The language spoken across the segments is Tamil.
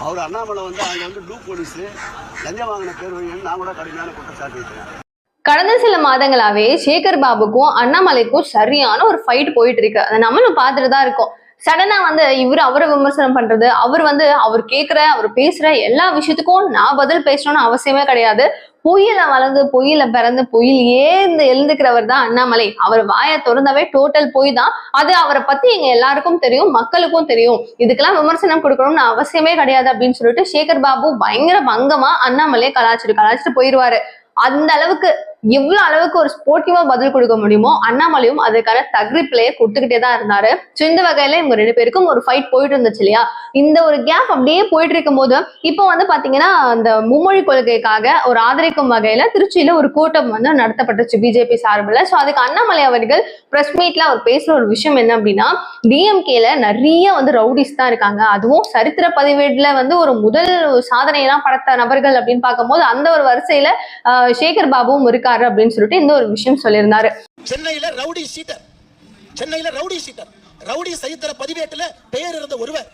அவர் அண்ணாமலை வந்து அங்க வந்து டூ போலீஸ் லஞ்சம் வாங்கின பேர் வழின்னு நான் கூட கடுமையான குற்றச்சாட்டு வைக்கிறேன். கடந்த சில மாதங்களாவே சேகர் பாபுக்கும் அண்ணாமலைக்கும் சரியான ஒரு ஃபைட் போயிட்டு இருக்கு. அதை நம்மளும் பார்த்துட்டு தான் இருக்கோம். சடனா வந்து அவரை விமர்சனம் பண்றது, அவர் கேட்கிற அவர் பேசுற எல்லா விஷயத்துக்கும் நான் பதில் பேசணும்னு அவசியமே கிடையாது. பொய்யில வளர்ந்து பொய்யில பிறந்து பொய்யிலேயே எழுந்துக்கிறவர் தான் அண்ணாமலை. அவர் வாயை திறந்தாவே டோட்டல் பொய் தான். அது அவரை பத்தி எங்க எல்லாருக்கும் தெரியும், மக்களுக்கும் தெரியும். இதுக்கெல்லாம் விமர்சனம் கொடுக்கணும்னு அவசியமே கிடையாது அப்படின்னு சொல்லிட்டு சேகர் பாபு பயங்கர பங்கமா அண்ணாமலையை கலாச்சிட்டு போயிடுவாரு. அந்த அளவுக்கு எவ்வளவு அளவுக்கு ஒரு ஸ்போர்ட்டிவா பதில் கொடுக்க முடியுமோ அண்ணாமலையும் அதுக்கான தகுதி பிளேயை கொடுத்துக்கிட்டே தான் இருந்தாரு. இந்த வகையில இவங்க 2 பேருக்கும் ஒரு ஃபைட் போயிட்டு இருந்துச்சு இல்லையா? இந்த ஒரு கேப் அப்படியே போயிட்டு இருக்கும் போது இப்போ வந்து பாத்தீங்கன்னா அந்த மும்மொழி கொள்கைக்காக ஒரு ஆதரிக்கும் வகையில திருச்சியில ஒரு கூட்டம் வந்து நடத்தப்பட்டுச்சு பிஜேபி சார்பில். ஸோ அதுக்கு அண்ணாமலை அவர்கள் பிரஸ் மீட்ல அவர் பேசுற ஒரு விஷயம் என்ன அப்படின்னா, டிஎம்கேல நிறைய வந்து ரவுடிஸ் தான் இருக்காங்க, அதுவும் சரித்திர பதிவேடுல வந்து ஒரு முதல் சாதனையெல்லாம் படைத்த நபர்கள் அப்படின்னு பார்க்கும்போது அந்த ஒரு வரிசையில சேகர் பாபுவும் இருக்காரு அப்படின்னு சொல்லிட்டு இந்த ஒரு விஷயம் சொல்லியிருந்தாரு. சென்னையில ரவுடி சீட்டர் ரவுடி சரித்திர பதிவேட்டுல பெயர் இருந்த ஒருவர்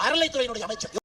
அறநிலைத்துறையினுடைய அமைச்சர்.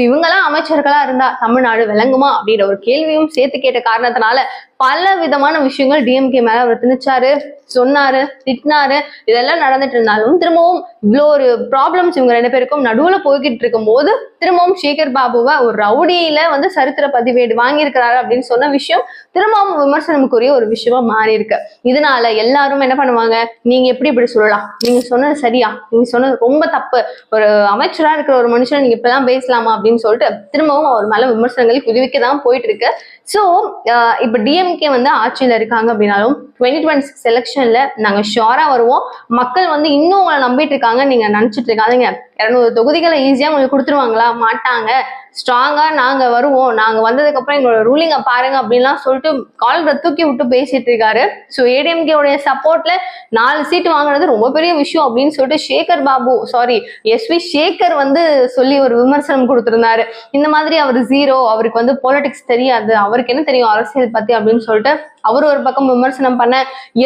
இவங்கெல்லாம் அமைச்சர்களா இருந்தா தமிழ்நாடு விளங்குமா அப்படின்ற ஒரு கேள்வியும் சேர்த்து கேட்ட காரணத்தினால பல விதமான விஷயங்கள் டிஎம்கே மேல அவர் திணிச்சாரு, சொன்னாரு, திட்டினாரு. இதெல்லாம் நடந்துட்டு இருந்தாலும் திரும்பவும் இவ்வளோ ஒரு ப்ராப்ளம்ஸ் இவங்க 2 பேருக்கும் நடுவுல போய்கிட்டு இருக்கும் போது திரும்பவும் சேகர் பாபுவை ஒரு ரவுடியில வந்து சரித்திர பதிவேடு வாங்கியிருக்கிறாரு அப்படின்னு சொன்ன விஷயம் திரும்பவும் விமர்சனமுக்குரிய ஒரு விஷயமா மாறி இருக்கு. இதனால எல்லாரும் என்ன பண்ணுவாங்க, நீங்க இப்படி சொல்லலாம், நீங்க சொன்னது சரியா, நீங்க சொன்னது ரொம்ப தப்பு, ஒரு அமைச்சரா இருக்கிற ஒரு மனுஷன் நீங்க இப்பெல்லாம் பேசலாமா அப்படின்னு சொல்லிட்டு திரும்பவும் அவர் மேல விமர்சனங்கள் குதிவிக்கதான் போயிட்டு இருக்கு. ஸோ இப்ப டிஎம்கே வந்து ஆட்சியில இருக்காங்க அப்படின்னாலும் 2026 எலெக்ஷன்ல நாங்க ஷோரா வருவோம். மக்கள் வந்து இன்னும் உங்களை நம்பிட்டு இருக்காங்க, நீங்க நினைச்சிட்டு இருக்காதீங்க 200 தொகுதிகளை ஈஸியா உங்களுக்கு கொடுத்துருவாங்களா? மாட்டாங்க. ஸ்ட்ராங்கா நாங்க வருவோம், நாங்க வந்ததுக்கு அப்புறம் எங்களோட ரூலிங்க பாருங்க அப்படின்லாம் சொல்லிட்டு கால்களை தூக்கி விட்டு பேசிட்டு இருக்காரு. ஸோ ஏடிஎம்கேவுடைய சப்போர்ட்ல 4 சீட்டு வாங்குறது ரொம்ப பெரிய விஷயம் அப்படின்னு சொல்லிட்டு எஸ்வி சேகர் வந்து சொல்லி ஒரு விமர்சனம் கொடுத்திருந்தாரு. இந்த மாதிரி அவர் ஜீரோ, அவருக்கு வந்து பாலிடிக்ஸ் தெரியாது, அவருக்கு என்ன தெரியும் அரசியல் பத்தி அப்படின்னு சொல்லிட்டு அவர் ஒரு பக்கம் விமர்சனம் பண்ண,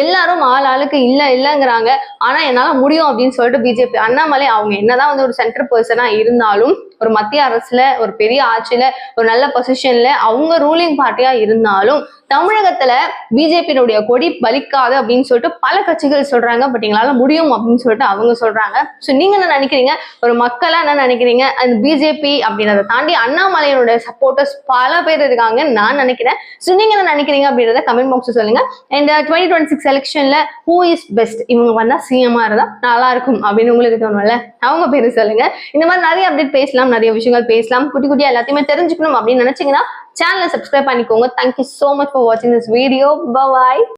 எல்லாரும் ஆளுக்கு இல்லைங்கிறாங்க. ஆனா என்னால முடியும் அப்படின்னு சொல்லிட்டு பிஜேபி அண்ணாமலை அவங்க என்னதான் வந்து ஒரு சென்டர் பர்சனா இருந்தாலும் ஒரு மத்திய அரசுல ஒரு பெரிய ஆட்சியில ஒரு நல்ல பொசிஷன்ல அவங்க ரூலிங் பார்ட்டியா இருந்தாலும் தமிழகத்துல பிஜேபியினுடைய கொடி பலிக்காது அப்படின்னு சொல்லிட்டு பல கட்சிகள் சொல்றாங்க. பட் எங்களால முடியும் அப்படின்னு சொல்லிட்டு அவங்க சொல்றாங்க. ஸோ நீங்க என்ன நினைக்கிறீங்க? ஒரு மக்களா என்ன நினைக்கிறீங்க? அந்த பிஜேபி அப்படின்றத தாண்டி அண்ணாமலையினுடைய சப்போர்ட்டர்ஸ் பல பேர் இருக்காங்க நான் நினைக்கிறேன். ஸோ நீங்க என்ன நினைக்கிறீங்க அப்படின்றத கமெண்ட் பாக்ஸ் சொல்லுங்க. அண்ட் 2026 எலெக்ஷன்ல ஹூ இஸ் பெஸ்ட், இவங்க வந்தா சிஎம்மா இருந்தா நல்லா இருக்கும் அப்படின்னு உங்களுக்கு தோணும்ல, அவங்க பேரு சொல்லுங்க. இந்த மாதிரி நிறைய அப்டேட் பேசலாம், நிறைய விஷயங்கள் பேசலாம், குட்டி குட்டியா எல்லாத்தையுமே தெரிஞ்சுக்கணும் அப்படின்னு நினைச்சீங்கன்னா சேனலை சப்ஸ்கிரைப் பண்ணிக்கோங்க. Thank you so much for watching this video. Bye bye.